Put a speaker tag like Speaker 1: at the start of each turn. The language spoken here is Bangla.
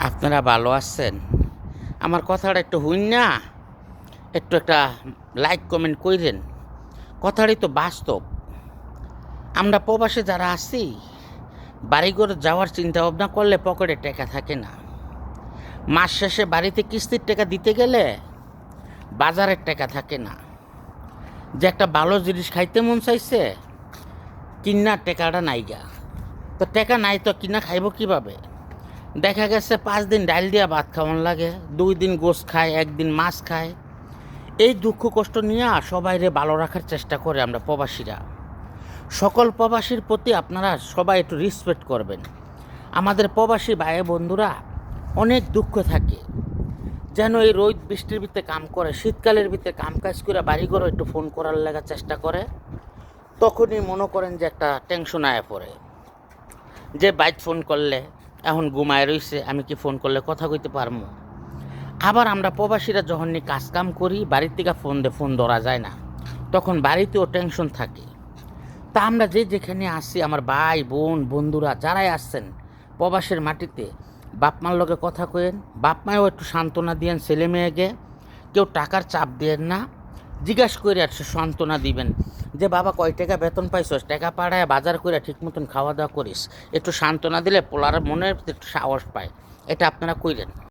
Speaker 1: আপনারা ভালো আছেন? আমার কথাটা একটু হইন না, একটু একটা লাইক কমেন্ট কইরেন। কথাটাই তো বাস্তব। আমরা প্রবাসে যারা আছি, বাড়িঘর যাওয়ার চিন্তা ভাবনা করলে পকেটে টাকা থাকে না। মাস শেষে বাড়িতে কিস্তির টাকা দিতে গেলে বাজারের টাকা থাকে না। যে একটা ভালো জিনিস খাইতে মন চাইছে, কিনার টাকাটা নাইগা। তো টাকা নাই তো কিনা খাইব কিভাবে? দেখা গেছে 5 দিন ডাল দিয়া ভাত খাওয়ান লাগে, 2 দিন গোশ খায়, 1 দিন মাছ খায়। এই দুঃখ কষ্ট নিয়ে সবাইরে ভালো রাখার চেষ্টা করে আমরা প্রবাসীরা। সকল প্রবাসীর প্রতি আপনারা সবাই একটু রেসপেক্ট করবেন। আমাদের প্রবাসী ভাই বন্ধুরা অনেক দুঃখ থাকে, যেন এই রোদ বৃষ্টির ভিতরে কাম করে, শীতকালের ভিতরে কাম কাজ করে বাড়িঘরও একটু ফোন করার লাগার চেষ্টা করে। তখনই মনে করেন যে একটা টেনশন আয়া পড়ে, যে বাইক ফোন করলে এখন ঘুমায় রইছে, আমি কি ফোন করলে কথা কইতে পারবো? আবার আমরা প্রবাসীরা যখন কাজ কাম করি, বাড়ির থেকে ফোন ধরা যায় না, তখন বাড়িতেও টেনশন থাকে। তা আমরা যে যেখানে আসি, আমার ভাই বোন বন্ধুরা যারাই আসছেন প্রবাসের মাটিতে, বাপ মার লগে কথা কয়েন, বাপ মায়েও একটু সান্ত্বনা দিয়েন ছেলে মেয়েকে। কেউ টাকার চাপ দেন না, জিজ্ঞাসা করে একটু সান্ত্বনা দিবেন যে বাবা কয় টাকা বেতন পাইছস, টাকা পাড়ায় বাজার করে ঠিক মতন খাওয়া দাওয়া করিস। একটু সান্ত্বনা দিলে পোলার মনের একটু সাহস পায়। এটা আপনারা কইরেন।